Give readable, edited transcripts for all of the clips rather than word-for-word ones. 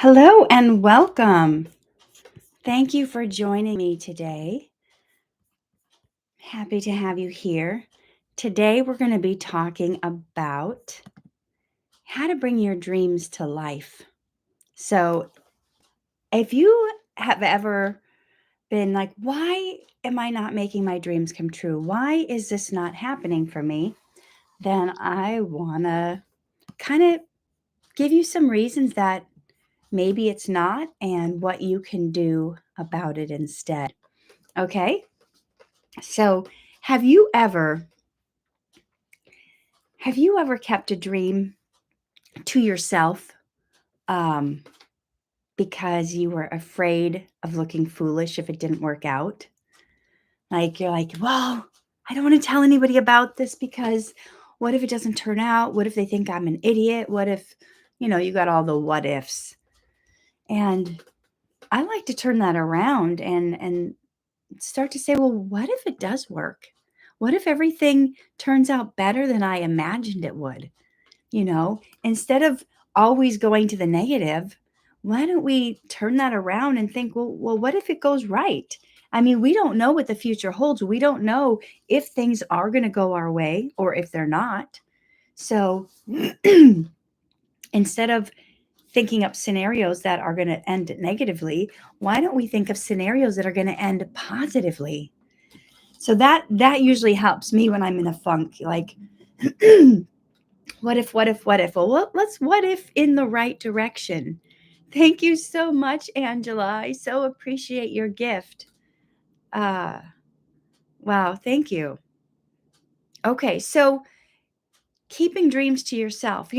Hello and welcome. Thank you for joining me today. Happy to have you here. Today, we're going to be talking about how to bring your dreams to life. So, if you have ever been like, why am I not making my dreams come true? Why is this not happening for me? Then I want to kind of give you some reasons that maybe it's not and what you can do about it instead. Okay? So, have you ever kept a dream to yourself um, because you were afraid of looking foolish if it didn't work out? Like you're like, well, I don't want to tell anybody about this because what if it doesn't turn out? What if they think I'm an idiot? What if, you got all the what ifs? And I like to turn that around and start to say, well, what if it does work? What if everything turns out better than I imagined it would? Instead of always going to the negative, why don't we turn that around and think, well, what if it goes right? I mean, we don't know what the future holds. We don't know if things are going to go our way or if they're not. So instead of thinking up scenarios that are going to end negatively, why don't we think of scenarios that are going to end positively? So that usually helps me when I'm in a funk, like what if? Well, let's what if in the right direction. Thank you so much, Angela. I so appreciate your gift. Uh, wow, thank you. Okay, so keeping dreams to yourself.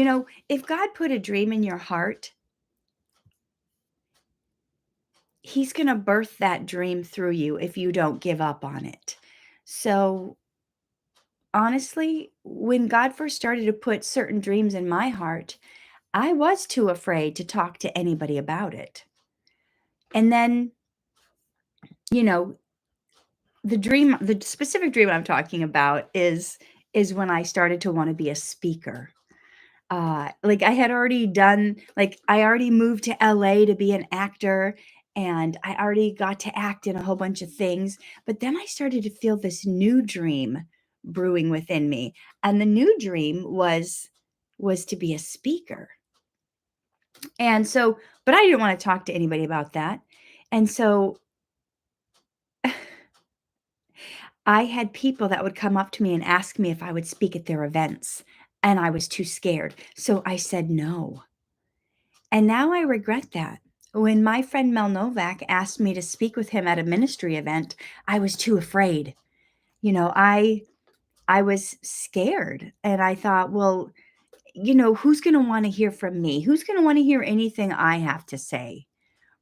If God put a dream in your heart, He's going to birth that dream through you if you don't give up on it. So, honestly, when God first started to put certain dreams in my heart, I was too afraid to talk to anybody about it. And then, you know, the specific dream I'm talking about is when I started to want to be a speaker. Like I already moved to LA to be an actor, and I already got to act in a whole bunch of things. But then I started to feel this new dream brewing within me. And the new dream was to be a speaker. And so, but I didn't want to talk to anybody about that. And so I had people that would come up to me and ask me if I would speak at their events, and I was too scared. So I said no. And now I regret that. When my friend Mel Novak asked me to speak with him at a ministry event, I was too afraid. I was scared, and I thought, well, who's going to want to hear from me? Who's going to want to hear anything I have to say?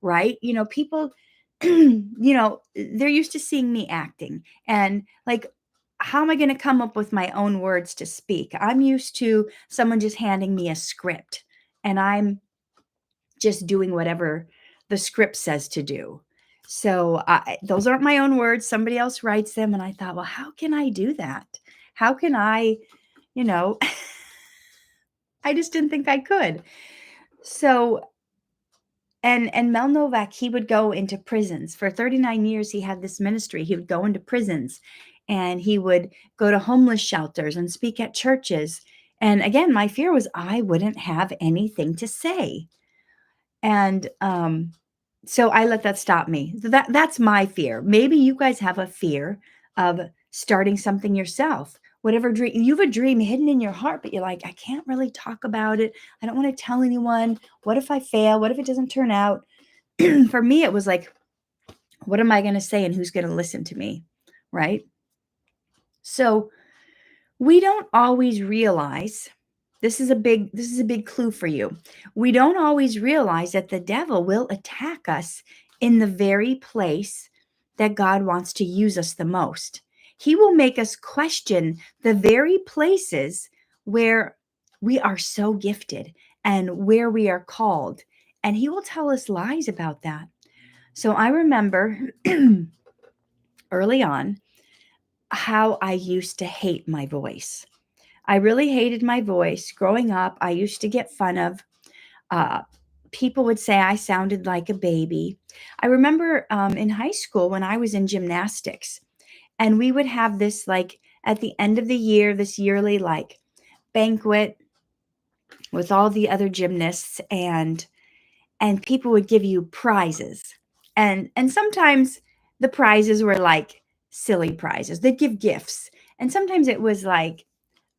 Right? People, they're used to seeing me acting, and like, how am I going to come up with my own words to speak? I'm used to someone just handing me a script, and I'm just doing whatever the script says to do. So those aren't my own words. Somebody else writes them. And I thought, well, how can I do that? How can I, you know, I just didn't think I could. So, and Mel Novak, he would go into prisons. For 39 years, he had this ministry. He would go into prisons, and he would go to homeless shelters and speak at churches. And again, my fear was I wouldn't have anything to say. And so I let that stop me. So that's my fear. Maybe you guys have a fear of starting something yourself. Whatever dream you have a dream hidden in your heart, but you're like, I can't really talk about it. I don't want to tell anyone. What if I fail? What if it doesn't turn out? For me, it was like, what am I going to say and who's going to listen to me? Right? So we don't always realize this is a big clue for you. We don't always realize that the devil will attack us in the very place that God wants to use us the most. He will make us question the very places where we are so gifted and where we are called, and he will tell us lies about that. So I remember early on how I used to hate my voice. I really hated my voice. Growing up, I used to get fun of. Uh, people would say I sounded like a baby. I remember in high school when I was in gymnastics, and we would have this like at the end of the year, this yearly like banquet with all the other gymnasts, and people would give you prizes. And sometimes the prizes were like silly prizes. They'd give gifts. And sometimes it was like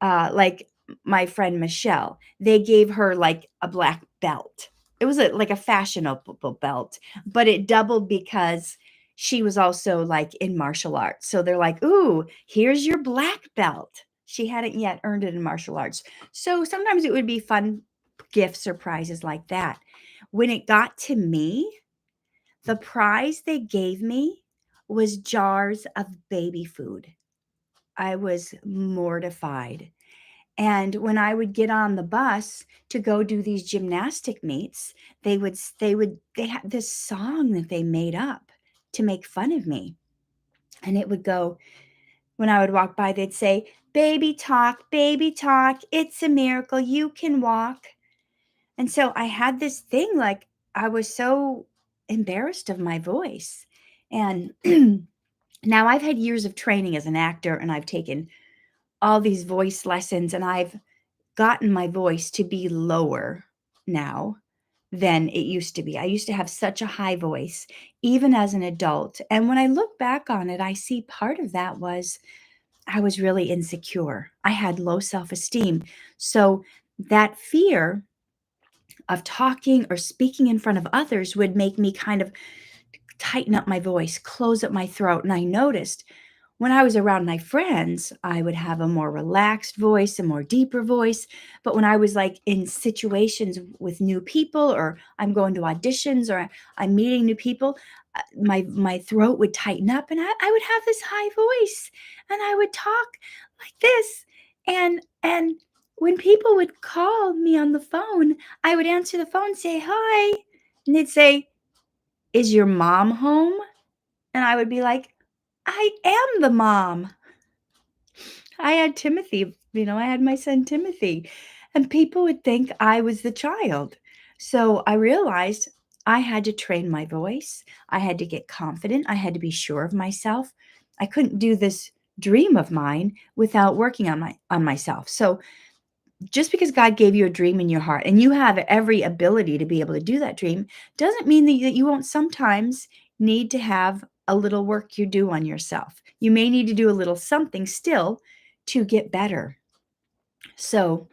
my friend Michelle, they gave her like a black belt. It was like a fashionable belt, but it doubled because she was also like in martial arts. So they're like, "Ooh, here's your black belt." She hadn't yet earned it in martial arts. So sometimes it would be fun gifts or prizes like that. When it got to me, the prize they gave me was jars of baby food. I was mortified. And when I would get on the bus to go do these gymnastic meets, they had this song that they made up to make fun of me. And it would go, when I would walk by, they'd say, baby talk, it's a miracle you can walk. And so I had this thing like I was so embarrassed of my voice. And now I've had years of training as an actor, and I've taken all these voice lessons, and I've gotten my voice to be lower now than it used to be. I used to have such a high voice, even as an adult. And when I look back on it, I see part of that was I was really insecure. I had low self esteem. So that fear of talking or speaking in front of others would make me kind of tighten up my voice, close up my throat. And I noticed when I was around my friends, I would have a more relaxed voice, a more deeper voice. But when I was like in situations with new people, or I'm going to auditions, or I'm meeting new people, my throat would tighten up, and I would have this high voice, and I would talk like this. And when people would call me on the phone, I would answer the phone, say hi, and they'd say, "Is your mom home?" And I would be like, "I am the mom." I had Timothy, I had my son Timothy, and people would think I was the child. So I realized I had to train my voice. I had to get confident. I had to be sure of myself. I couldn't do this dream of mine without working on myself. So just because God gave you a dream in your heart and you have every ability to be able to do that dream doesn't mean that you won't sometimes need to have a little work you do on yourself. You may need to do a little something still to get better. So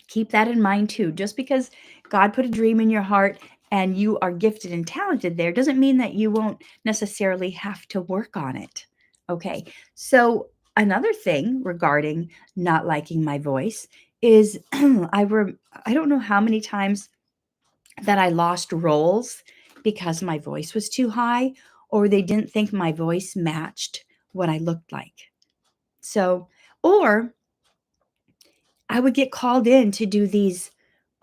keep that in mind too. Just because God put a dream in your heart and you are gifted and talented there doesn't mean that you won't necessarily have to work on it. Okay. So another thing regarding not liking my voice is I don't know how many times that I lost roles because my voice was too high, or they didn't think my voice matched what I looked like. So, or I would get called in to do these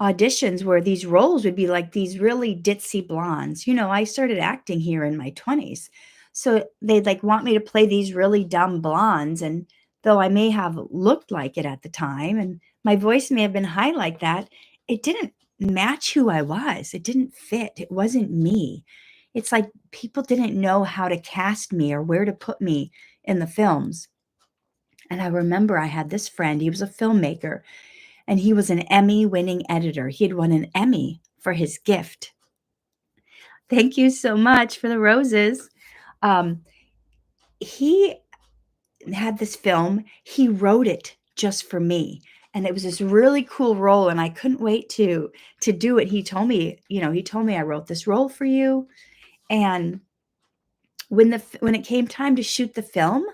auditions where these roles would be like these really ditzy blondes. I started acting here in my 20s. So they'd like want me to play these really dumb blondes. And though I may have looked like it at the time and my voice may have been high like that, it didn't match who I was. It didn't fit. It wasn't me. It's like people didn't know how to cast me or where to put me in the films. And I remember I had this friend, he was a filmmaker, and he was an Emmy-winning editor. He had won an Emmy for his gift. Thank you so much for the roses. Um, he had this film. He wrote it just for me, and it was this really cool role, and I couldn't wait to do it. He told me, "I wrote this role for you." And when it came time to shoot the film,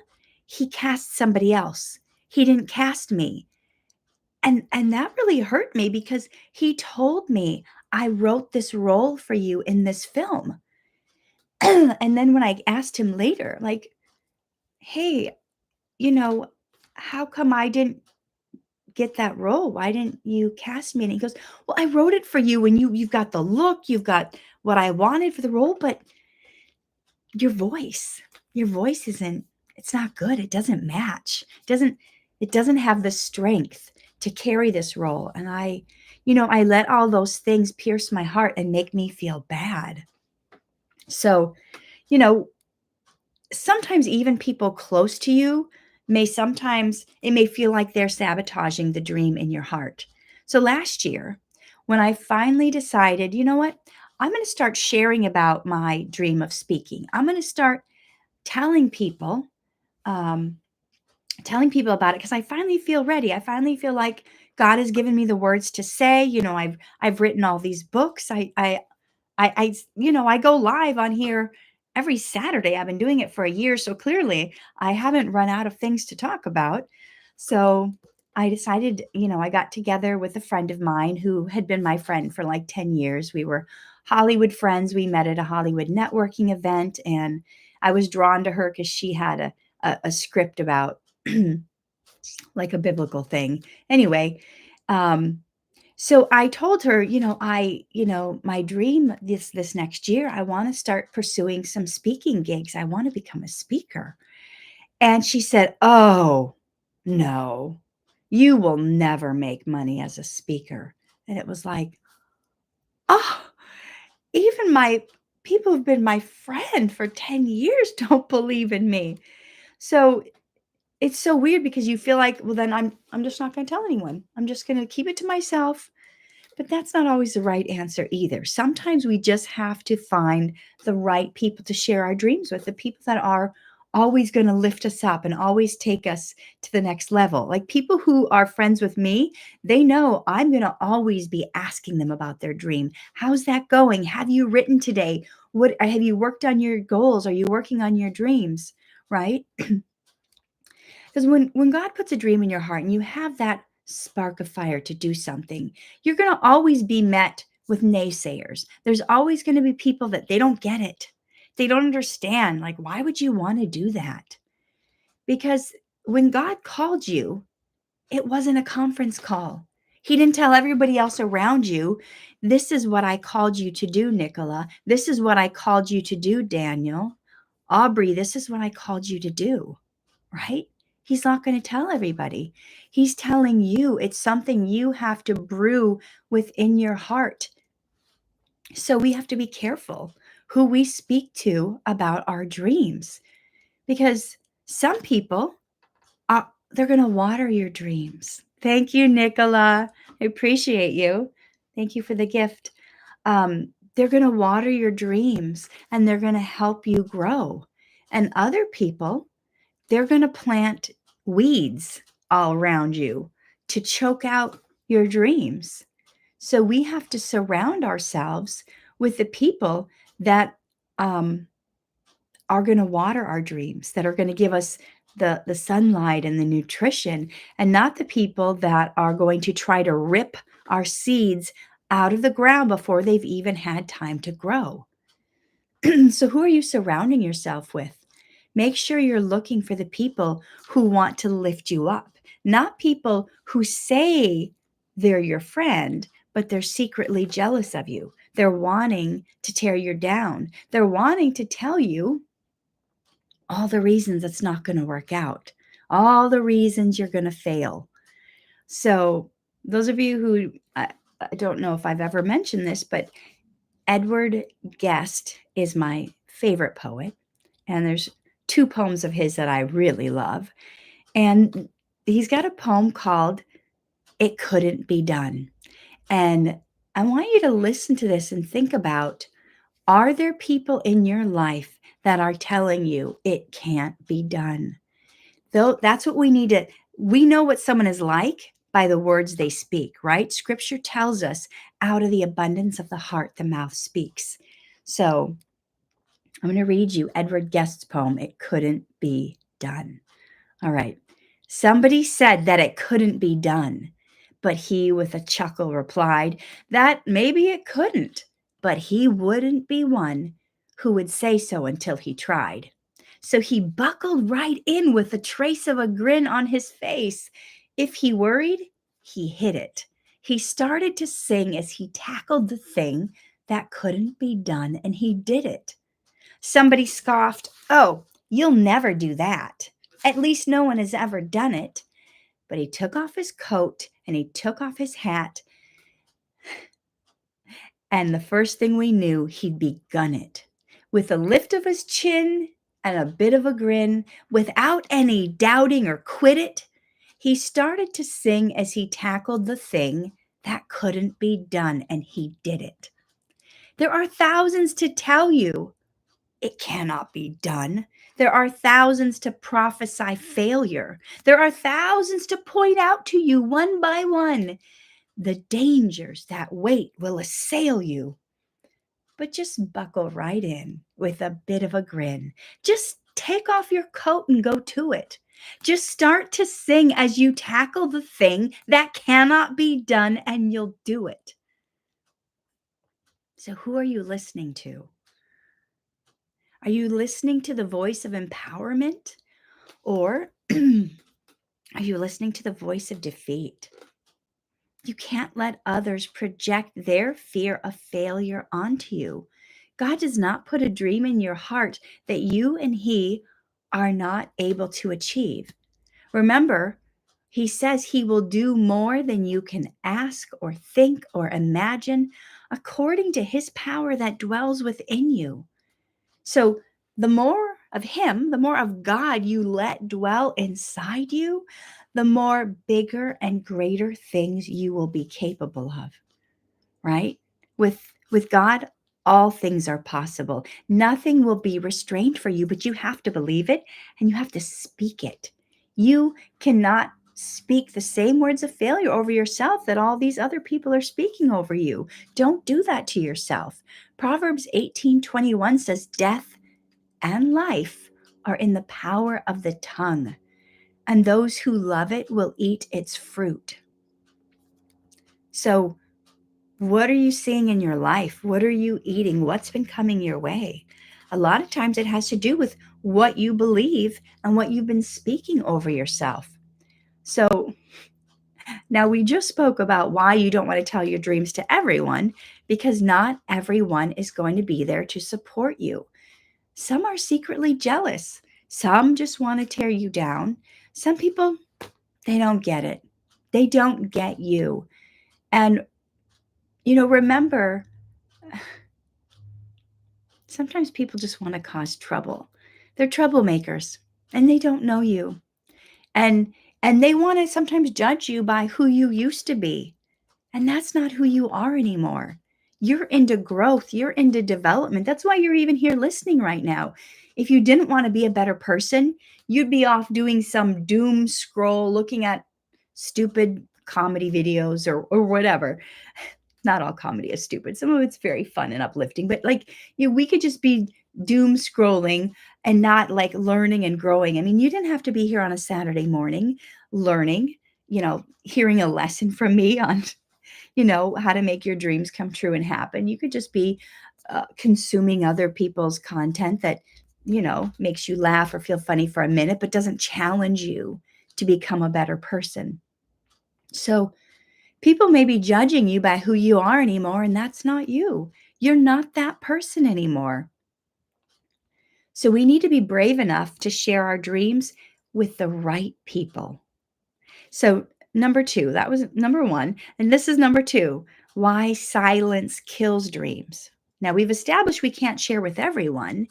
he cast somebody else. He didn't cast me. And that really hurt me because he told me, "I wrote this role for you in this film." And then when I asked him later, like, "Hey, you know, how come I didn't get that role? Why didn't you cast me?" And he goes, "Well, I wrote it for you and you've got the look, you've got what I wanted for the role, but your voice, your voice isn't it's not good. It doesn't match. It doesn't have the strength to carry this role. And I let all those things pierce my heart and make me feel bad. So, you know, sometimes even people close to you sometimes it may feel like they're sabotaging the dream in your heart. So last year, when I finally decided, you know what, I'm going to start sharing about my dream of speaking. I'm going to start telling people, um, about it because I finally feel ready. I finally feel like God has given me the words to say. I've written all these books. I go live on here every Saturday. I've been doing it for a year, so clearly I haven't run out of things to talk about. So I decided, I got together with a friend of mine who had been my friend for like 10 years. We were Hollywood friends. We met at a Hollywood networking event, and I was drawn to her because she had a script about like a biblical thing. Anyway, um, so I told her, my dream this next year, I want to start pursuing some speaking gigs. I want to become a speaker. And she said, "Oh, no, you will never make money as a speaker." And it was like, oh, even my people who've been my friend for 10 years don't believe in me. So it's so weird because you feel like, well, then I'm just not going to tell anyone. I'm just going to keep it to myself. But that's not always the right answer either. Sometimes we just have to find the right people to share our dreams with, the people that are always going to lift us up and always take us to the next level. Like people who are friends with me, they know I'm going to always be asking them about their dream. How's that going? Have you written today? What have you worked on your goals? Are you working on your dreams? Right? Because when God puts a dream in your heart and you have that spark of fire to do something, you're going to always be met with naysayers. There's always going to be people that they don't get it. They don't understand. Like, why would you want to do that? Because when God called you, it wasn't a conference call. He didn't tell everybody else around you, this is what I called you to do, Nicola. This is what I called you to do, Daniel. Aubrey, this is what I called you to do. Right? He's not going to tell everybody. He's telling you it's something you have to brew within your heart. So we have to be careful who we speak to about our dreams because some people they're going to water your dreams. Thank you, Nicola. I appreciate you. Thank you for the gift. They're going to water your dreams and they're going to help you grow. And other people, they're going to plant weeds all around you to choke out your dreams. So we have to surround ourselves with the people that are going to water our dreams, that are going to give us the sunlight and the nutrition, and not the people that are going to try to rip our seeds out of the ground before they've even had time to grow. So who are you surrounding yourself with? Make sure you're looking for the people who want to lift you up, not people who say they're your friend, but they're secretly jealous of you. They're wanting to tear you down. They're wanting to tell you all the reasons it's not going to work out, all the reasons you're going to fail. So, those of you who, I don't know if I've ever mentioned this, but Edward Guest is my favorite poet. And there's two poems of his that I really love. And he's got a poem called It Couldn't Be Done. And I want you to listen to this and think about, are there people in your life that are telling you it can't be done? Though that's what we need to, we know what someone is like by the words they speak, right? Scripture tells us out of the abundance of the heart, the mouth speaks. So I'm going to read you Edward Guest's poem, It Couldn't Be Done. All right. Somebody said that it couldn't be done, but he with a chuckle replied that maybe it couldn't, but he wouldn't be one who would say so until he tried. So he buckled right in with a trace of a grin on his face. If he worried, he hid it. He started to sing as he tackled the thing that couldn't be done, and he did it. Somebody scoffed, "Oh, you'll never do that. At least no one has ever done it." But he took off his coat And he took off his hat, and the first thing we knew, he'd begun it. With a lift of his chin and a bit of a grin, without any doubting or quit it, he started to sing as he tackled the thing that couldn't be done, and he did it. There are thousands to tell you it cannot be done. There are thousands to prophesy failure. There are thousands to point out to you one by one the dangers that weight will assail you. But just buckle right in with a bit of a grin. Just take off your coat and go to it. Just start to sing as you tackle the thing that cannot be done, and you'll do it. So, who are you listening to? Are you listening to the voice of empowerment, or are you listening to the voice of defeat? You can't let others project their fear of failure onto you. God does not put a dream in your heart that you and He are not able to achieve. Remember, He says He will do more than you can ask or think or imagine, according to His power that dwells within you. So, the more of Him, the more of God you let dwell inside you, the more bigger and greater things you will be capable of, right? With God, all things are possible. Nothing will be restrained for you, but you have to believe it and you have to speak it. You cannot speak the same words of failure over yourself that all these other people are speaking over you. Don't do that to yourself. Proverbs 18:21 says, "Death and life are in the power of the tongue, and those who love it will eat its fruit." So, what are you seeing in your life? What are you eating? What's been coming your way? A lot of times it has to do with what you believe and what you've been speaking over yourself. So, now we just spoke about why you don't want to tell your dreams to everyone, because not everyone is going to be there to support you. Some are secretly jealous. Some just want to tear you down. Some people, they don't get it. They don't get you. And, remember, sometimes people just want to cause trouble. They're troublemakers and they don't know you. And they want to sometimes judge you by who you used to be. And that's not who you are anymore. You're into growth, you're into development. That's why you're even here listening right now. If you didn't want to be a better person, you'd be off doing some doom scroll, looking at stupid comedy videos or whatever. Not all comedy is stupid. Some of it's very fun and uplifting, but we could just be doom scrolling and not like learning and growing. I mean, you didn't have to be here on a Saturday morning learning, hearing a lesson from me on how to make your dreams come true and happen. You could just be consuming other people's content that, makes you laugh or feel funny for a minute, but doesn't challenge you to become a better person. So people may be judging you by who you are anymore, and that's not you. You're not that person anymore. So we need to be brave enough to share our dreams with the right people. So number 2, that was number 1. And this is number 2, why silence kills dreams. Now we've established we can't share with everyone,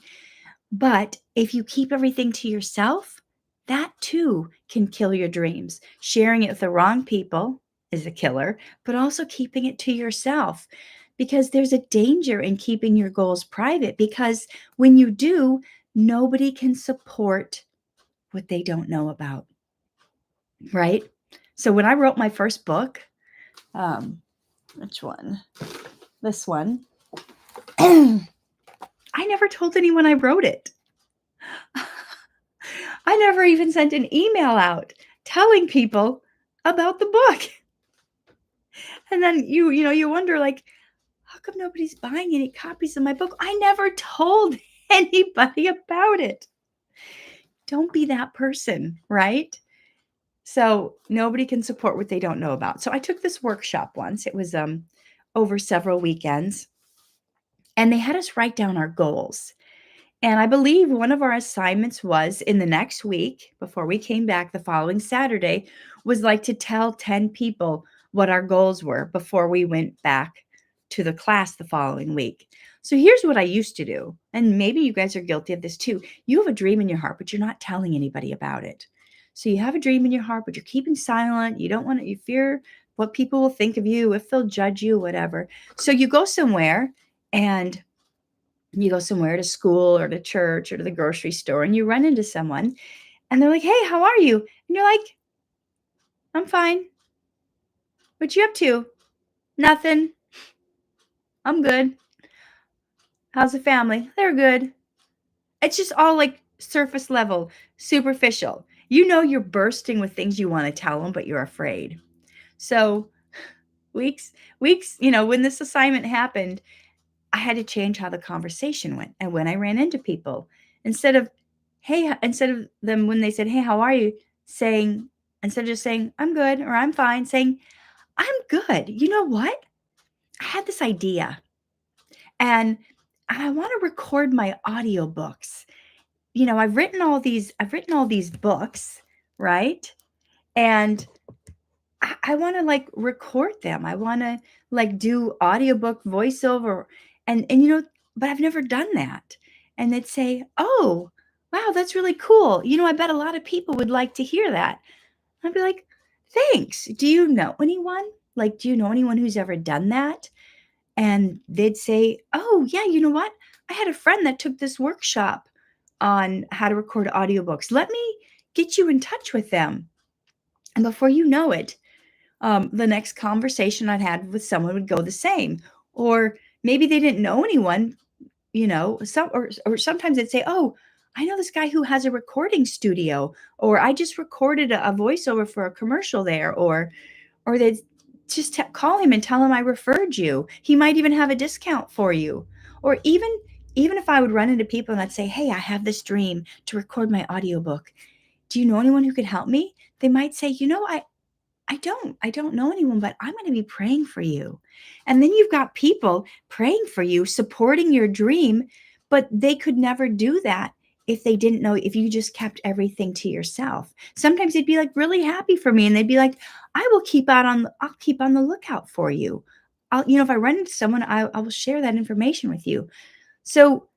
but if you keep everything to yourself, that too can kill your dreams. Sharing it with the wrong people is a killer, but also keeping it to yourself, because there's a danger in keeping your goals private, because when you do, nobody can support what they don't know about, right? So when I wrote my first book, which one? This one. I never told anyone I wrote it. I never even sent an email out telling people about the book. And then you wonder, like, how come nobody's buying any copies of my book? I never told anybody about it. Don't be that person, right? So nobody can support what they don't know about. So I took this workshop once. It was over several weekends, and they had us write down our goals. And I believe one of our assignments was in the next week, before we came back the following Saturday, was like to tell 10 people what our goals were before we went back to the class the following week. So here's what I used to do. And maybe you guys are guilty of this too. You have a dream in your heart, but you're not telling anybody about it. So you have a dream in your heart, but you're keeping silent. You don't want to, you fear what people will think of you, if they'll judge you, whatever. So you go somewhere and you go somewhere to school or to church or to the grocery store and you run into someone and they're like, "Hey, how are you?" And you're like, "I'm fine. What you up to?" "Nothing. I'm good." "How's the family?" "They're good." It's just all like surface level, superficial. You know you're bursting with things you want to tell them, but you're afraid. So weeks, when this assignment happened, I had to change how the conversation went. And when I ran into people, instead of, instead of them when they said, "Hey, how are you?" saying, instead of just saying, "I'm good," or "I'm fine," saying, "I'm good. You know what? I had this idea and I want to record my audiobooks. I've written all these books, right? And I wanna, like, record them. I wanna, like, do audiobook voiceover but I've never done that. And they'd say, "Oh, wow, that's really cool. I bet a lot of people would like to hear that." I'd be like, "Thanks. Do you know anyone? Like, do you know anyone who's ever done that?" And they'd say, "Oh, yeah, you know what? I had a friend that took this workshop on how to record audiobooks. Let me get you in touch with them." And before you know it, the next conversation I'd had with someone would go the same. Or maybe they didn't know anyone, or sometimes they'd say, "Oh, I know this guy who has a recording studio," or "I just recorded a voiceover for a commercial there," or they'd just call him and tell him I referred you. He might even have a discount for you. Or even if I would run into people and I'd say, "Hey, I have this dream to record my audiobook. Do you know anyone who could help me?" They might say, I don't know anyone, but I'm gonna be praying for you." And then you've got people praying for you, supporting your dream, but they could never do that if you just kept everything to yourself. Sometimes they'd be, like, really happy for me, and they'd be like, I'll keep on the lookout for you. If I run into someone, I will share that information with you." So,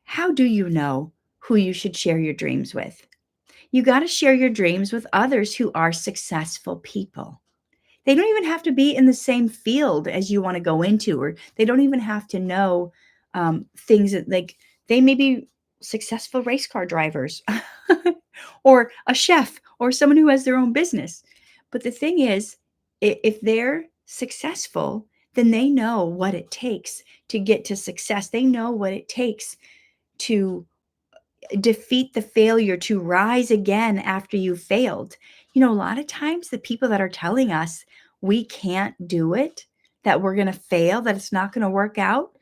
how do you know who you should share your dreams with? You gotta share your dreams with others who are successful people. They don't even have to be in the same field as you wanna go into, or they don't even have to know, things that like, they may be successful race car drivers or a chef or someone who has their own business. But the thing is, if they're successful, then they know what it takes to get to success. They know what it takes to defeat the failure, to rise again after you failed. A lot of times the people that are telling us we can't do it, that we're going to fail, that it's not going to work out,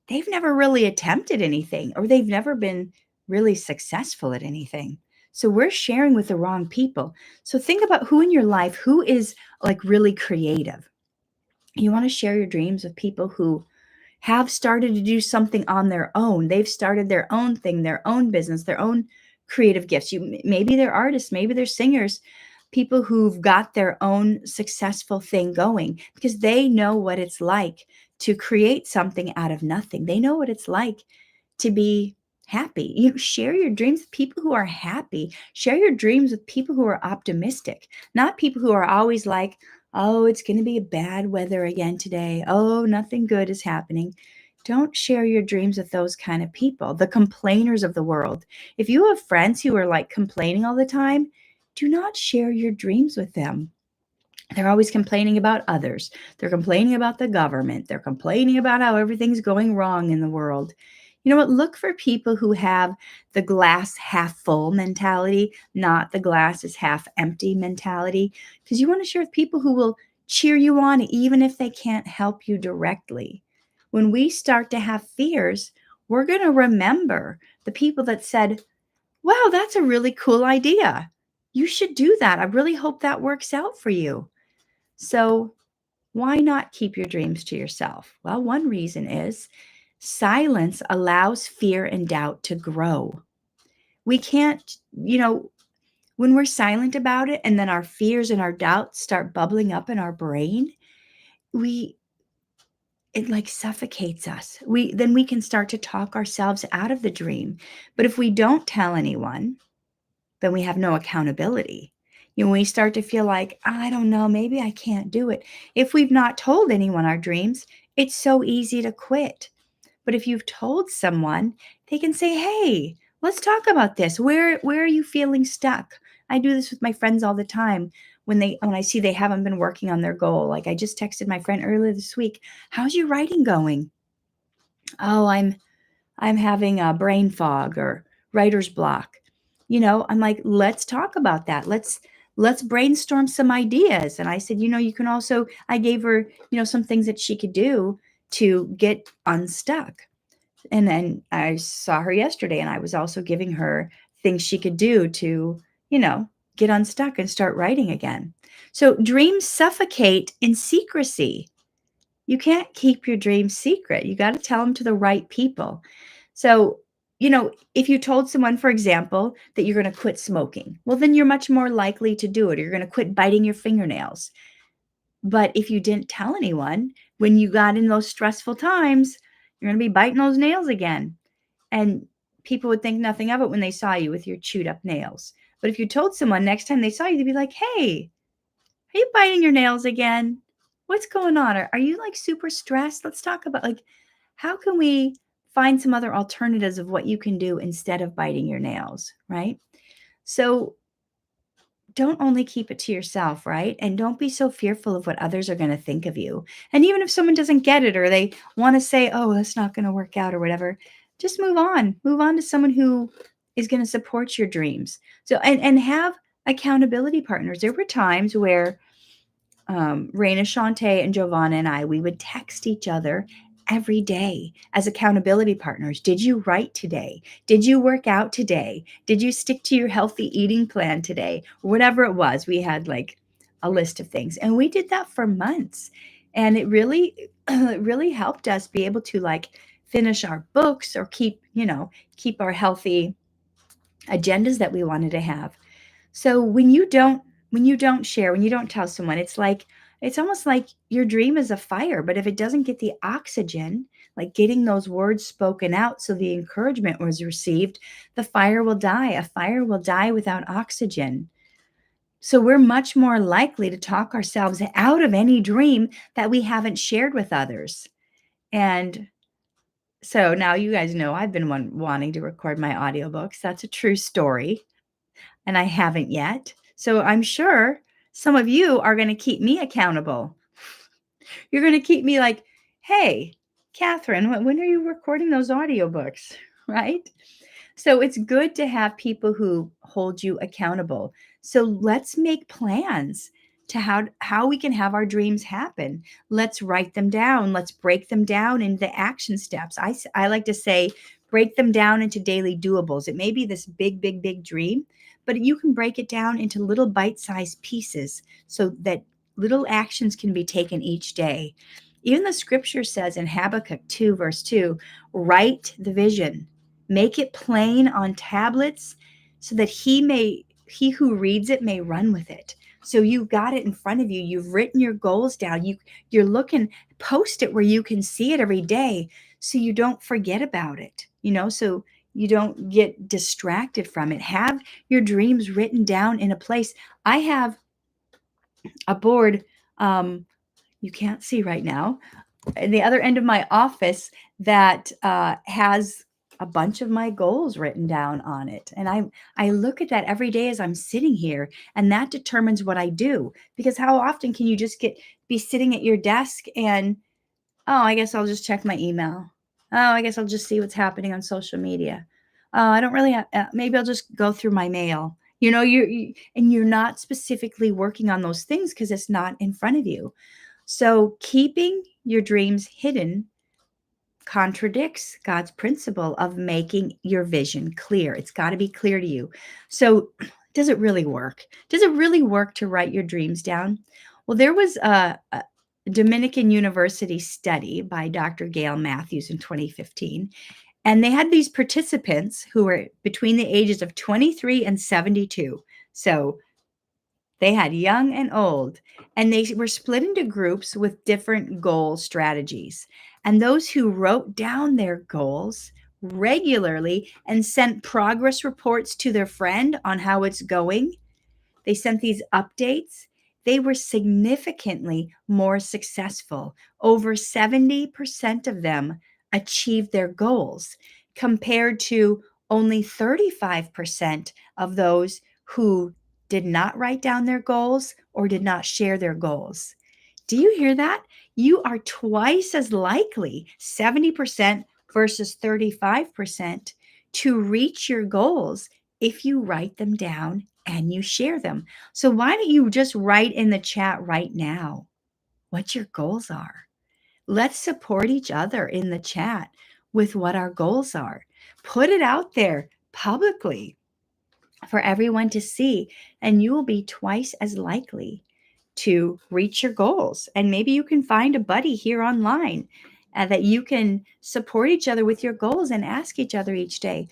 they've never really attempted anything or they've never been really successful at anything. So we're sharing with the wrong people. So think about who in your life who is like really creative. You want to share your dreams with people who have started to do something on their own. They've started their own thing, their own business, their own creative gifts. Maybe they're artists, maybe they're singers, people who've got their own successful thing going because they know what it's like to create something out of nothing. They know what it's like to be happy. You share your dreams with people who are happy. Share your dreams with people who are optimistic, not people who are always like, "Oh, it's going to be bad weather again today. Oh, nothing good is happening." Don't share your dreams with those kind of people, the complainers of the world. If you have friends who are like complaining all the time, do not share your dreams with them. They're always complaining about others. They're complaining about the government. They're complaining about how everything's going wrong in the world. You know what? Look for people who have the glass half full mentality, not the glass is half empty mentality, because you want to share with people who will cheer you on even if they can't help you directly. When we start to have fears, we're going to remember the people that said, "Wow, that's a really cool idea. You should do that. I really hope that works out for you." So, why not keep your dreams to yourself? Well, one reason is Silence allows fear and doubt to grow. We can't, when we're silent about it and then our fears and our doubts start bubbling up in our brain, we it like suffocates us. We can start to talk ourselves out of the dream. But if we don't tell anyone, then we have no accountability. We start to feel like, I don't know, maybe I can't do it. If we've not told anyone our dreams, it's so easy to quit. But if you've told someone, they can say, "Hey, let's talk about this. Where are you feeling stuck?" I do this with my friends all the time when I see they haven't been working on their goal. Like I just texted my friend earlier this week, "How's your writing going?" "Oh, I'm having a brain fog or writer's block." I'm like, "Let's talk about that. Let's brainstorm some ideas." And I said, you can also I gave her, some things that she could do to get unstuck. And then I saw her yesterday, and I was also giving her things she could do to, you know, get unstuck and start writing again. So dreams suffocate in secrecy. You can't keep your dreams secret. You got to tell them to the right people. So, if you told someone, for example, that you're going to quit smoking, well, then you're much more likely to do it. Or you're going to quit biting your fingernails. But if you didn't tell anyone, when you got in those stressful times, you're going to be biting those nails again. And people would think nothing of it when they saw you with your chewed up nails. But if you told someone next time they saw you, they'd be like, "Hey, are you biting your nails again? What's going on? Are you like super stressed? Let's talk about like how can we find some other alternatives of what you can do instead of biting your nails, right?" So don't only keep it to yourself, right? And don't be so fearful of what others are going to think of you. And even if someone doesn't get it or they want to say, "Oh, that's not going to work out," or whatever, just move on. Move on to someone who is going to support your dreams. So and have accountability partners. There were times where Raina Shante and Giovanna and I, we would text each other every day as accountability partners. Did you write today? Did you work out today? Did you stick to your healthy eating plan today? Whatever it was, we had like a list of things. And we did that for months. And it really, it really helped us be able to like finish our books or keep our healthy agendas that we wanted to have. So when you don't share, when you don't tell someone, it's almost like your dream is a fire, but if it doesn't get the oxygen, like getting those words spoken out so the encouragement was received, the fire will die. A fire will die without oxygen. So we're much more likely to talk ourselves out of any dream that we haven't shared with others. And so now you guys know I've been wanting to record my audiobooks. That's a true story and I haven't yet. So I'm sure some of you are going to keep me accountable. You're going to keep me like, "Hey, Catherine, when are you recording those audiobooks?" Right? So it's good to have people who hold you accountable. So let's make plans to how we can have our dreams happen. Let's write them down. Let's break them down into action steps. I like to say break them down into daily doables. It may be this big, big, big dream, but you can break it down into little bite-sized pieces so that little actions can be taken each day. Even the scripture says in Habakkuk 2, verse 2, write the vision. Make it plain on tablets so that he who reads it may run with it. So you got it in front of you. You've written your goals down. You're looking, post it where you can see it every day so you don't forget about it, so you don't get distracted from it. Have your dreams written down in a place. I have a board you can't see right now at the other end of my office that has a bunch of my goals written down on it. And I look at that every day as I'm sitting here, and that determines what I do. Because how often can you just be sitting at your desk and, "Oh, I guess I'll just check my email. Oh, I guess I'll just see what's happening on social media. Oh, I don't really maybe I'll just go through my mail." And you're not specifically working on those things because it's not in front of you. So keeping your dreams hidden contradicts God's principle of making your vision clear. It's got to be clear to you. So does it really work? Does it really work to write your dreams down? Well, there was Dominican University study by Dr. Gail Matthews in 2015. And they had these participants who were between the ages of 23 and 72. So they had young and old, and they were split into groups with different goal strategies. And those who wrote down their goals regularly and sent progress reports to their friend on how it's going, they sent these updates. They were significantly more successful. Over 70% of them achieved their goals, compared to only 35% of those who did not write down their goals or did not share their goals. Do you hear that? You are twice as likely, 70% versus 35%, to reach your goals if you write them down and you share them. So why don't you just write in the chat right now what your goals are? Let's support each other in the chat with what our goals are. Put it out there publicly for everyone to see, and you will be twice as likely to reach your goals. And maybe you can find a buddy here online that you can support each other with your goals and ask each other each day,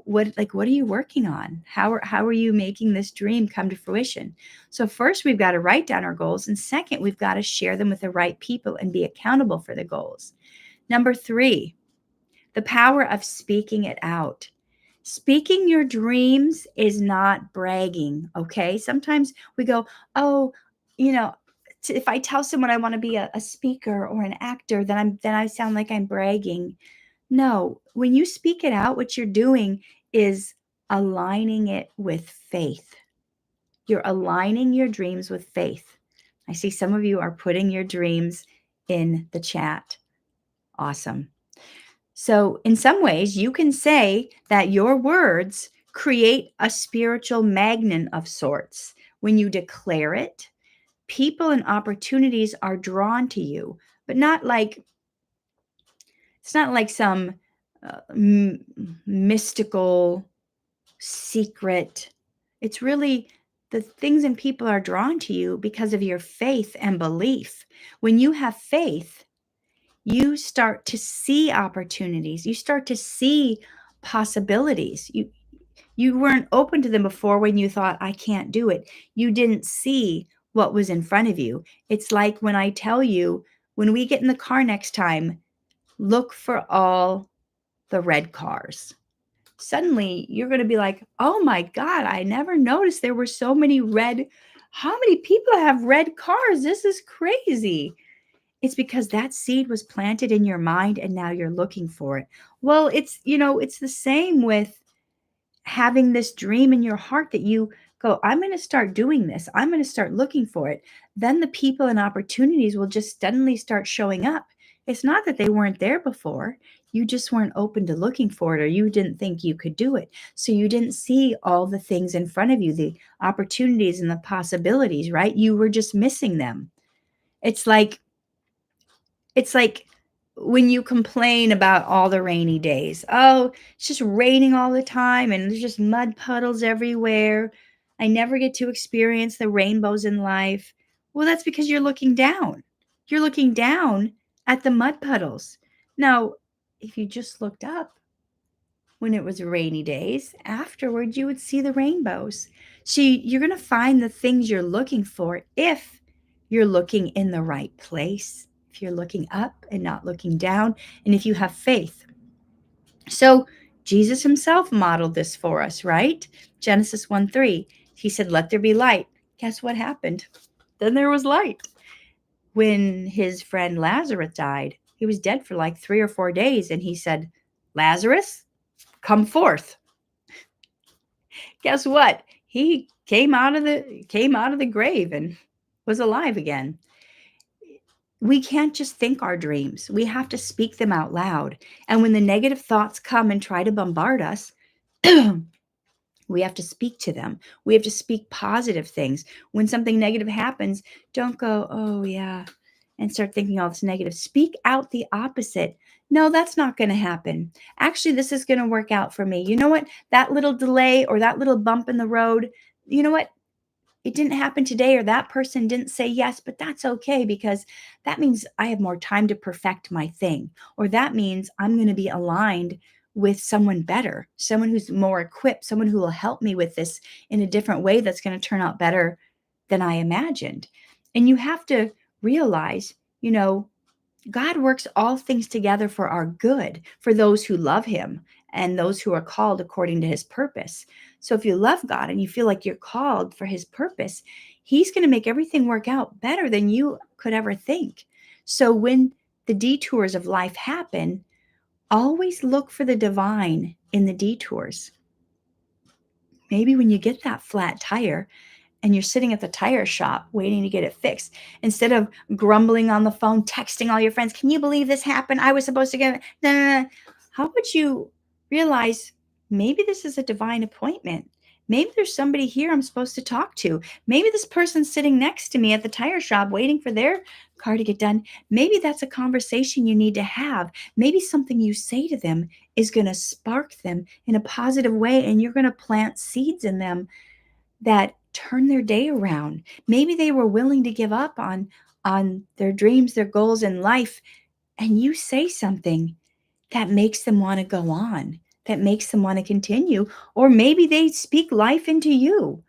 what are you working on? How are you making this dream come to fruition? So first, we've got to write down our goals, and second, we've got to share them with the right people and be accountable for the goals. Number 3, the power of speaking it out. Speaking your dreams is not bragging, okay? Sometimes we go, oh, you know, if I tell someone I want to be a speaker or an actor, then I sound like I'm bragging. No, when you speak it out, what you're doing is aligning it with faith. You're aligning your dreams with faith. I see some of you are putting your dreams in the chat. Awesome. So, in some ways, you can say that your words create a spiritual magnet of sorts. When you declare it, people and opportunities are drawn to you, but it's not like some mystical secret. It's really the things and people are drawn to you because of your faith and belief. When you have faith, you start to see opportunities. You start to see possibilities. You weren't open to them before when you thought, I can't do it. You didn't see what was in front of you. It's like when I tell you, when we get in the car next time, look for all the red cars. Suddenly you're going to be like, oh my God, I never noticed there were so many red. How many people have red cars? This is crazy. It's because that seed was planted in your mind and now you're looking for it. Well, it's the same with having this dream in your heart that you go, I'm going to start doing this. I'm going to start looking for it. Then the people and opportunities will just suddenly start showing up. It's not that they weren't there before. You just weren't open to looking for it, or you didn't think you could do it. So you didn't see all the things in front of you, the opportunities and the possibilities, right? You were just missing them. It's like it's like when you complain about all the rainy days. Oh, it's just raining all the time and there's just mud puddles everywhere. I never get to experience the rainbows in life. Well, that's because you're looking down. You're looking down at the mud puddles. Now, if you just looked up when it was rainy days, afterward you would see the rainbows. So you're going to find the things you're looking for if you're looking in the right place, if you're looking up and not looking down, and if you have faith. So Jesus himself modeled this for us, right? Genesis 1:3. He said, let there be light. Guess what happened? Then there was light. When his friend Lazarus died, he was dead for like 3 or 4 days, and he said, Lazarus, come forth. Guess what? He came out of the grave and was alive again. We can't just think our dreams. We have to speak them out loud. And when the negative thoughts come and try to bombard us, we have to speak to them. We have to speak positive things. When something negative happens, don't go, oh yeah, and start thinking all this negative. Speak out the opposite. No, that's not going to happen. Actually, this is going to work out for me. You know what? That little delay or that little bump in the road, you know what? it didn't happen today or that person didn't say yes, but that's okay because that means I have more time to perfect my thing. Or that means I'm going to be aligned with someone better, someone who's more equipped, someone who will help me with this in a different way that's going to turn out better than I imagined. And you have to realize, you know, God works all things together for our good, for those who love him and those who are called according to his purpose. So if you love God and you feel like you're called for his purpose, he's going to make everything work out better than you could ever think. So when the detours of life happen, always look for the divine in the detours. Maybe when you get that flat tire, and you're sitting at the tire shop waiting to get it fixed instead of grumbling on the phone, texting all your friends, can you believe this happened? I was supposed to get it. Nah, nah, nah. How would you realize maybe this is a divine appointment? Maybe there's somebody here I'm supposed to talk to. Maybe this person's sitting next to me at the tire shop waiting for their car to get done. Maybe that's a conversation you need to have. Maybe something you say to them is going to spark them in a positive way, and you're going to plant seeds in them that turn their day around. Maybe they were willing to give up on their dreams, their goals in life, and you say something that makes them want to go on, that makes them want to continue, or maybe they speak life into you.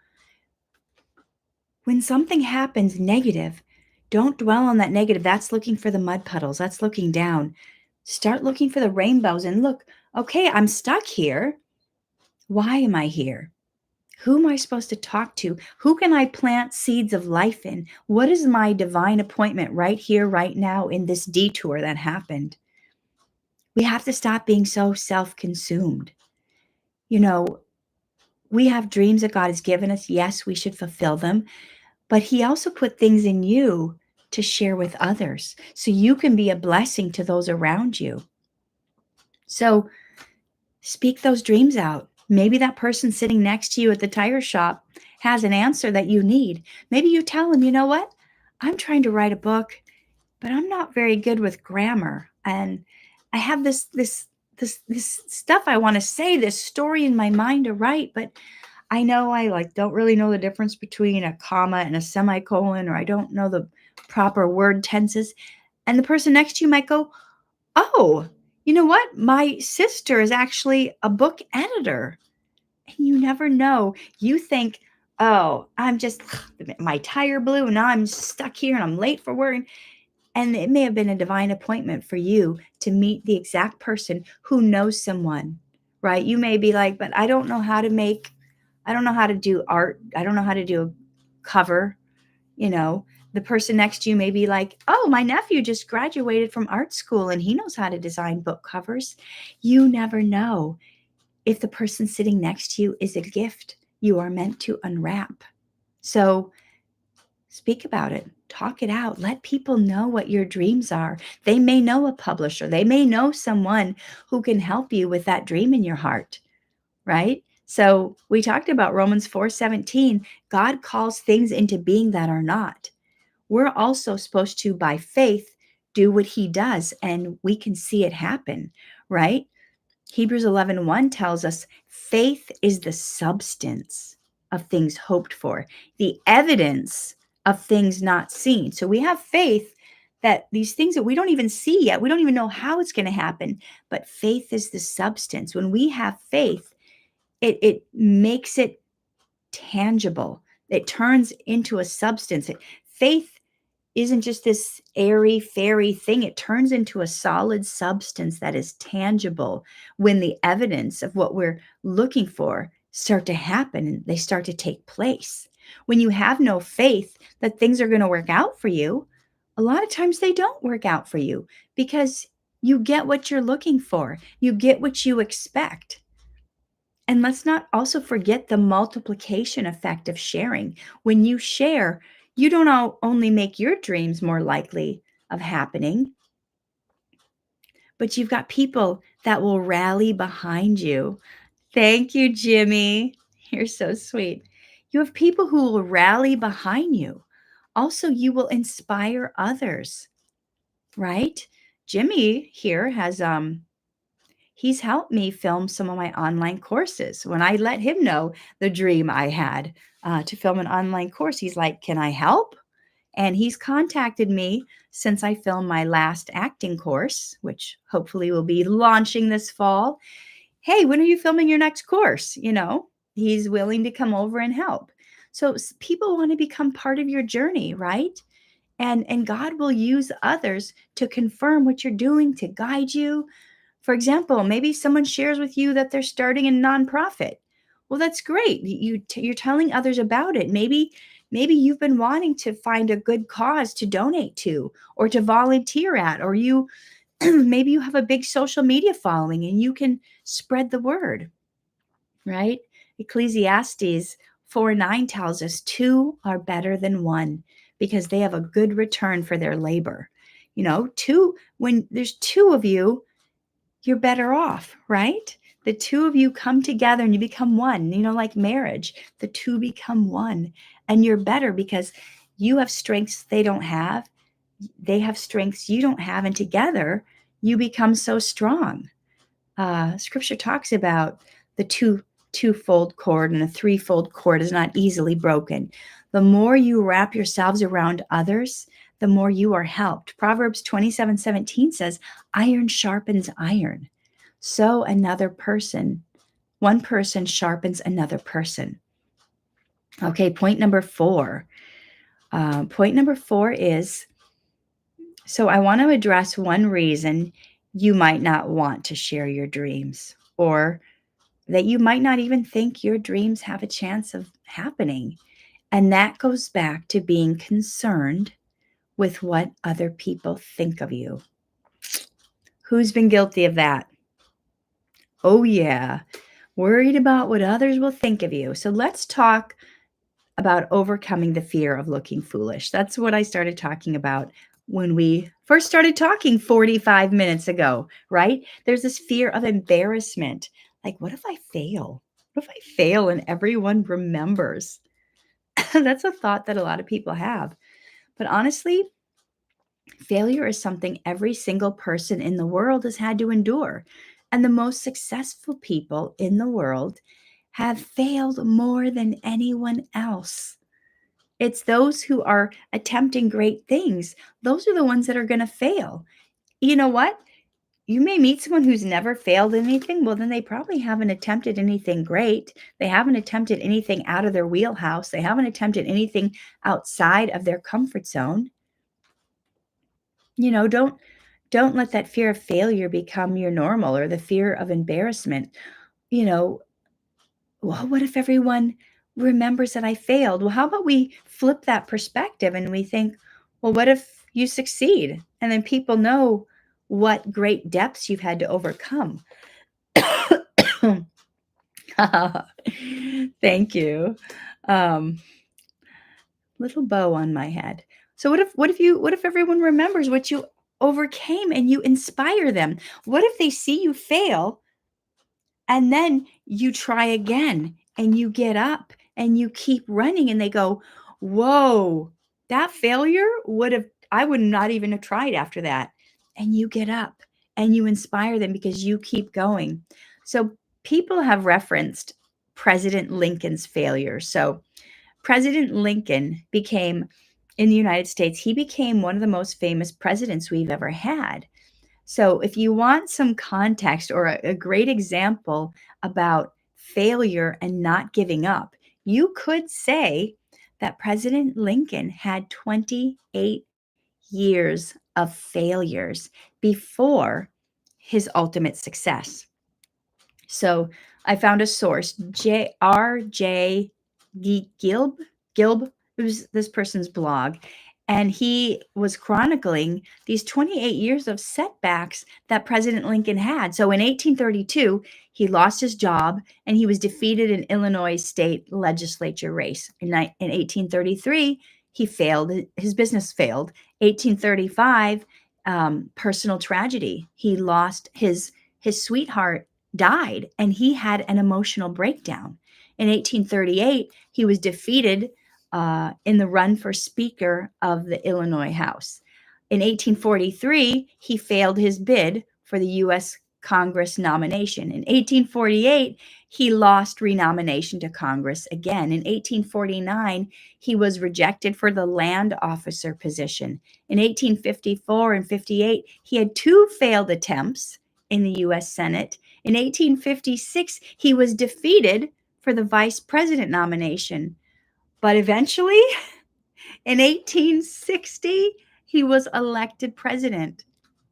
When something happens negative, don't dwell on that negative. That's looking for the mud puddles. That's looking down. Start looking for the rainbows and look, okay, I'm stuck here. Why am I here? Who am I supposed to talk to? Who can I plant seeds of life in? What is my divine appointment right here, right now, in this detour that happened? We have to stop being so self consumed. You know, we have dreams that God has given us. Yes, we should fulfill them, but He also put things in you to share with others so you can be a blessing to those around you. So speak those dreams out. Maybe that person sitting next to you at the tire shop has an answer that you need. Maybe you tell them, you know what? I'm trying to write a book, but I'm not very good with grammar. And I have this stuff I want to say, this story in my mind to write, but I know I like don't really know the difference between a comma and a semicolon, or I don't know the proper word tenses. And the person next to you might go, oh, you know what? My sister is actually a book editor. And you never know. You think, oh, I'm just, my tire blew and now I'm stuck here and I'm late for work. And it may have been a divine appointment for you to meet the exact person who knows someone, right? You may be like, but I don't know how to do art. I don't know how to do a cover. You know, the person next to you may be like, oh, my nephew just graduated from art school and he knows how to design book covers. You never know if the person sitting next to you is a gift you are meant to unwrap. So speak about it, talk it out, let people know what your dreams are. They may know a publisher, they may know someone who can help you with that dream in your heart, right? So we talked about Romans 4:17. God calls things into being that are not. We're also supposed to, by faith, do what he does, and we can see it happen, right? Hebrews 11:1 tells us faith is the substance of things hoped for, the evidence of things not seen. So we have faith that these things that we don't even see yet, we don't even know how it's going to happen, but faith is the substance. When we have faith, it makes it tangible. It turns into a substance. Faith isn't just this airy fairy thing. It turns into a solid substance that is tangible when the evidence of what we're looking for start to happen and they start to take place. When you have no faith that things are going to work out for you, a lot of times they don't work out for you because you get what you're looking for. You get what you expect. And let's not also forget the multiplication effect of sharing. When you share, you don't only make your dreams more likely of happening, but you've got people that will rally behind you. Thank you, Jimmy. You're so sweet. You have people who will rally behind you. Also, you will inspire others, right? Jimmy here has He's helped me film some of my online courses. When I let him know the dream I had to film an online course, he's like, "Can I help?" And he's contacted me since I filmed my last acting course, which hopefully will be launching this fall. "Hey, when are you filming your next course?" He's willing to come over and help. So people want to become part of your journey, right? And God will use others to confirm what you're doing, to guide you. For example, maybe someone shares with you that they're starting a nonprofit. Well, that's great. You're telling others about it. Maybe you've been wanting to find a good cause to donate to or to volunteer at, or you maybe you have a big social media following and you can spread the word, right? Ecclesiastes 4:9 tells us two are better than one because they have a good return for their labor. Two, when there's two of you, you're better off, right? The two of you come together and you become one, like marriage, the two become one, and you're better because you have strengths they don't have. They have strengths you don't have. And together you become so strong. Scripture talks about the twofold cord, and a threefold cord is not easily broken. The more you wrap yourselves around others, the more you are helped. Proverbs 27:17 says, "Iron sharpens iron." So one person sharpens another person. Okay, point number 4. Point number 4 is, so I want to address one reason you might not want to share your dreams, or that you might not even think your dreams have a chance of happening. And that goes back to being concerned with what other people think of you. Who's been guilty of that? Oh, yeah. Worried about what others will think of you. So let's talk about overcoming the fear of looking foolish. That's what I started talking about when we first started talking 45 minutes ago, right? There's this fear of embarrassment. Like, what if I fail? What if I fail and everyone remembers? That's a thought that a lot of people have. But honestly, failure is something every single person in the world has had to endure. And the most successful people in the world have failed more than anyone else. It's those who are attempting great things. Those are the ones that are going to fail. You know what? You may meet someone who's never failed anything. Well, then they probably haven't attempted anything great. They haven't attempted anything out of their wheelhouse. They haven't attempted anything outside of their comfort zone. Don't let that fear of failure become your normal, or the fear of embarrassment. You know, well, what if everyone remembers that I failed? Well, how about we flip that perspective and we think, well, what if you succeed? And then people know what great depths you've had to overcome. Thank you. Um, Little bow on my head. So what if everyone remembers what you overcame and you inspire them? What if they see you fail and then you try again and you get up and you keep running and they go, "Whoa, that failure I would not even have tried after that." And you get up and you inspire them because you keep going. So people have referenced President Lincoln's failure. So President Lincoln became in the United States, he became one of the most famous presidents we've ever had. So, if you want some context or a great example about failure and not giving up, you could say that President Lincoln had 28 years of failures before his ultimate success. So, I found a source, R.J. Gilb. It was this person's blog, and he was chronicling these 28 years of setbacks that President Lincoln had. So in 1832, he lost his job and he was defeated in Illinois state legislature race. In 1833, he failed. His business failed. 1835, personal tragedy. He lost his sweetheart died, and he had an emotional breakdown. In 1838, he was defeated in the run for Speaker of the Illinois House. In 1843, he failed his bid for the U.S. Congress nomination. In 1848, he lost renomination to Congress again. In 1849, he was rejected for the land officer position. In 1854 and 58, he had two failed attempts in the US Senate. In 1856, he was defeated for the vice president nomination. But eventually, in 1860, he was elected president.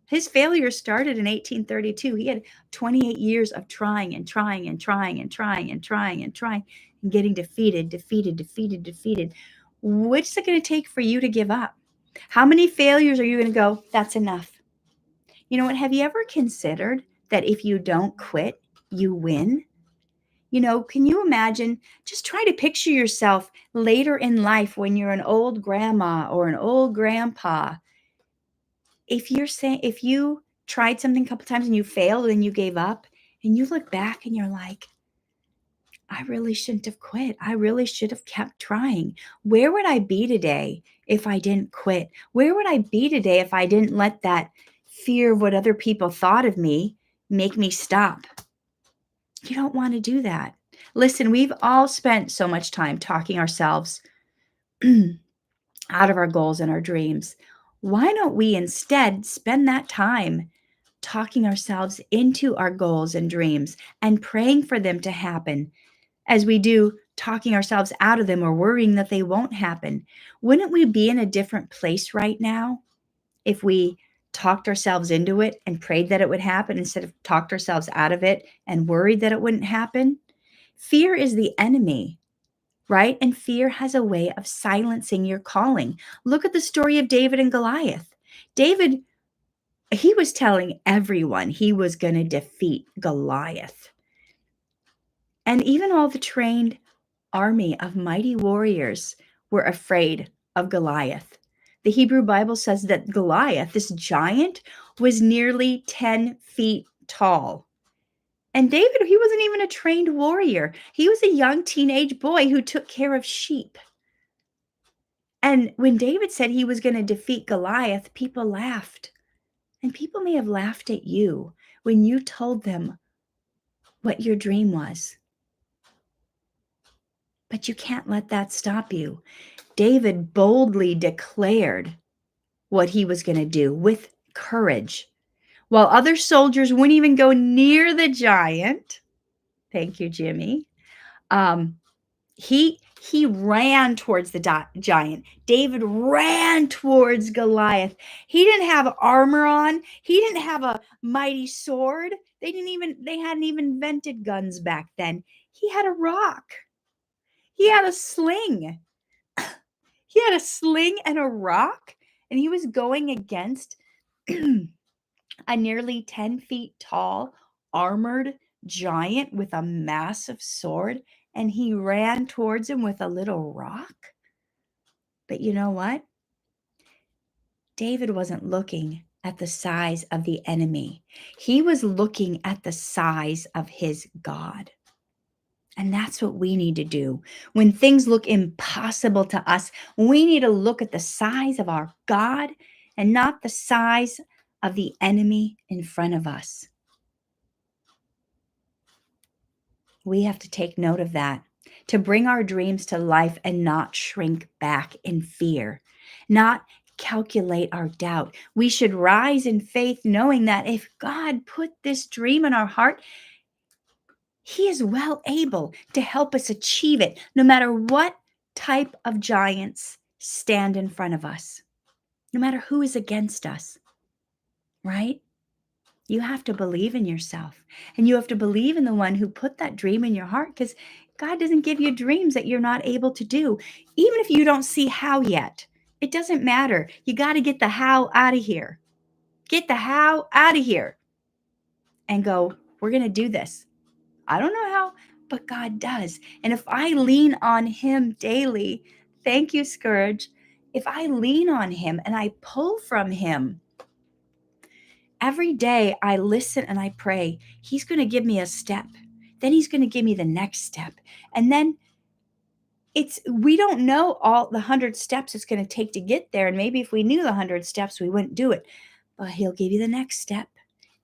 His failure started in 1832. He had 28 years of trying and trying and trying and trying and trying and trying and getting defeated, defeated, defeated, defeated. What's it going to take for you to give up? How many failures are you going to go, that's enough? You know what? Have you ever considered that if you don't quit, you win? Can you imagine? Just try to picture yourself later in life when you're an old grandma or an old grandpa. If you tried something a couple times and you failed and you gave up, and you look back and you're like, I really shouldn't have quit. I really should have kept trying. Where would I be today if I didn't quit? Where would I be today if I didn't let that fear of what other people thought of me make me stop? You don't want to do that. Listen, we've all spent so much time talking ourselves out of our goals and our dreams. Why don't we instead spend that time talking ourselves into our goals and dreams and praying for them to happen as we do talking ourselves out of them or worrying that they won't happen? Wouldn't we be in a different place right now if we talked ourselves into it and prayed that it would happen instead of talked ourselves out of it and worried that it wouldn't happen? Fear is the enemy, right? And fear has a way of silencing your calling. Look at the story of David and Goliath. David, he was telling everyone he was going to defeat Goliath. And even all the trained army of mighty warriors were afraid of Goliath. The Hebrew Bible says that Goliath, this giant, was nearly 10 feet tall. And David, he wasn't even a trained warrior. He was a young teenage boy who took care of sheep. And when David said he was going to defeat Goliath, people laughed. And people may have laughed at you when you told them what your dream was. But you can't let that stop you. David boldly declared what he was going to do with courage. While other soldiers wouldn't even go near the giant. Thank you, Jimmy. He ran towards the giant. David ran towards Goliath. He didn't have armor on. He didn't have a mighty sword. They hadn't even invented guns back then. He had a rock. He had a sling. He had a sling and a rock, and he was going against a nearly 10 feet tall, armored giant with a massive sword, and he ran towards him with a little rock. But you know what? David wasn't looking at the size of the enemy. He was looking at the size of his God. And that's what we need to do. When things look impossible to us, we need to look at the size of our God and not the size of the enemy in front of us. We have to take note of that, to bring our dreams to life and not shrink back in fear, not calculate our doubt. We should rise in faith, knowing that if God put this dream in our heart, He is well able to help us achieve it, no matter what type of giants stand in front of us, no matter who is against us, right? You have to believe in yourself, and you have to believe in the one who put that dream in your heart, because God doesn't give you dreams that you're not able to do. Even if you don't see how yet, it doesn't matter. You got to get the how out of here. Get the how out of here and go, we're going to do this. I don't know how, but God does. And if I lean on Him daily, thank you, Scourge. If I lean on Him and I pull from Him, every day I listen and I pray, He's going to give me a step. Then He's going to give me the next step. And then we don't know all the 100 steps it's going to take to get there. And maybe if we knew the 100 steps, we wouldn't do it. But He'll give you the next step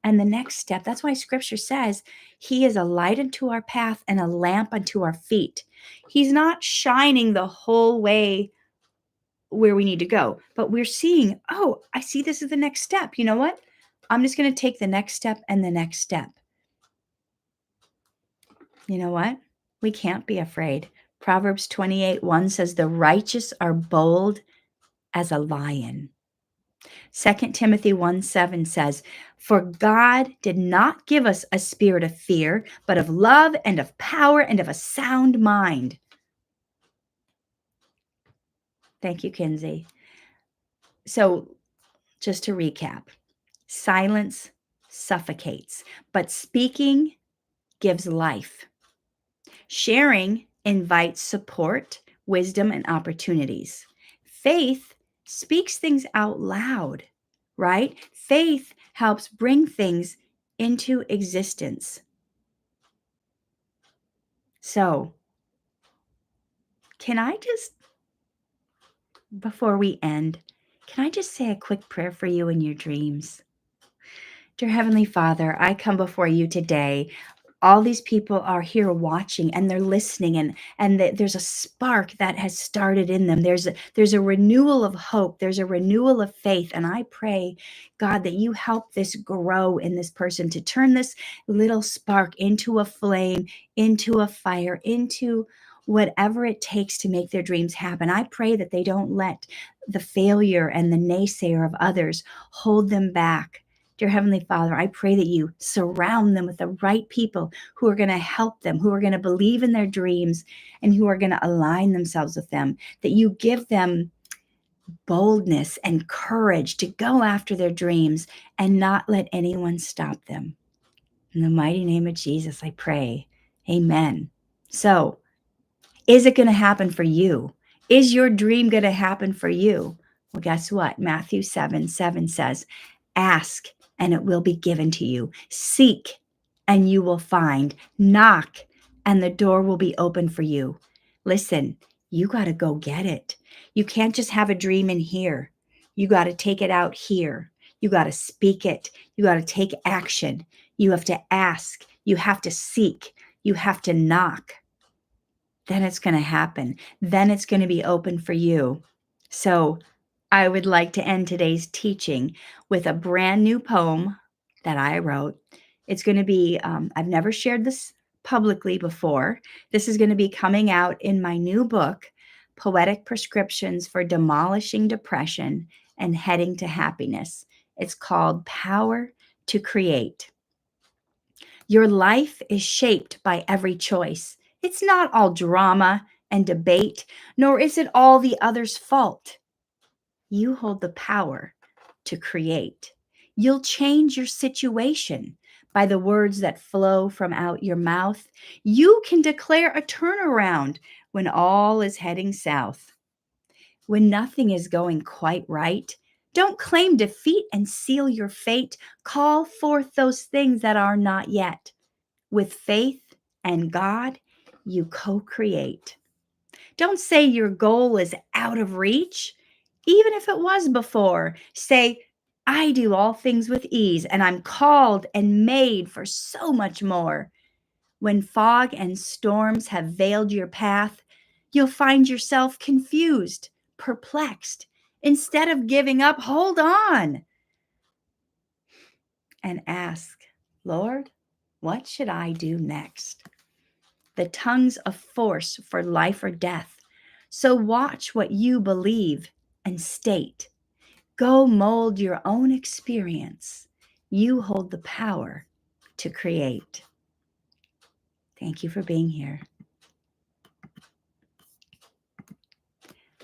And the next step, that's why scripture says he is a light unto our path and a lamp unto our feet. He's not shining the whole way where we need to go, but we're seeing, oh, I see this is the next step. You know what? I'm just going to take the next step and the next step. You know what? We can't be afraid. Proverbs 28:1 says, the righteous are bold as a lion. 2 Timothy 1:7 says, for God did not give us a spirit of fear, but of love and of power and of a sound mind. Thank you, Kinsey. So just to recap, silence suffocates, but speaking gives life. Sharing invites support, wisdom, and opportunities. Faith speaks things out loud, right? Faith helps bring things into existence. So, can I just, before we end, can I just say a quick prayer for you in your dreams? Dear Heavenly Father, I come before you today. All these people are here watching and they're listening, and there's a spark that has started in them. There's a renewal of hope. There's a renewal of faith. And I pray, God, that you help this grow in this person, to turn this little spark into a flame, into a fire, into whatever it takes to make their dreams happen. I pray that they don't let the failure and the naysayer of others hold them back. Dear Heavenly Father, I pray that you surround them with the right people who are going to help them, who are going to believe in their dreams, and who are going to align themselves with them, that you give them boldness and courage to go after their dreams and not let anyone stop them. In the mighty name of Jesus, I pray. Amen. So, is it going to happen for you? Is your dream going to happen for you? Well, guess what? Matthew 7:7 says, ask and it will be given to you. Seek and you will find. Knock and the door will be open for you. Listen, you got to go get it. You can't just have a dream in here. You got to take it out here. You got to speak it. You got to take action. You have to ask. You have to seek. You have to knock. Then it's going to happen. Then it's going to be open for you. So I would like to end today's teaching with a brand new poem that I wrote. It's going to be, I've never shared this publicly before. This is going to be coming out in my new book, Poetic Prescriptions for Demolishing Depression and Heading to Happiness. It's called Power to Create. Your life is shaped by every choice. It's not all drama and debate, nor is it all the other's fault. You hold the power to create. You'll change your situation by the words that flow from out your mouth. You can declare a turnaround when all is heading south. When nothing is going quite right, don't claim defeat and seal your fate. Call forth those things that are not yet. With faith and God, you co-create. Don't say your goal is out of reach. Even if it was before, say, I do all things with ease, and I'm called and made for so much more. When fog and storms have veiled your path, you'll find yourself confused, perplexed. Instead of giving up, hold on and ask, Lord, what should I do next? The tongue's a force for life or death. So watch what you believe and state. Go mold your own experience. You hold the power to create. Thank you for being here.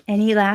Any last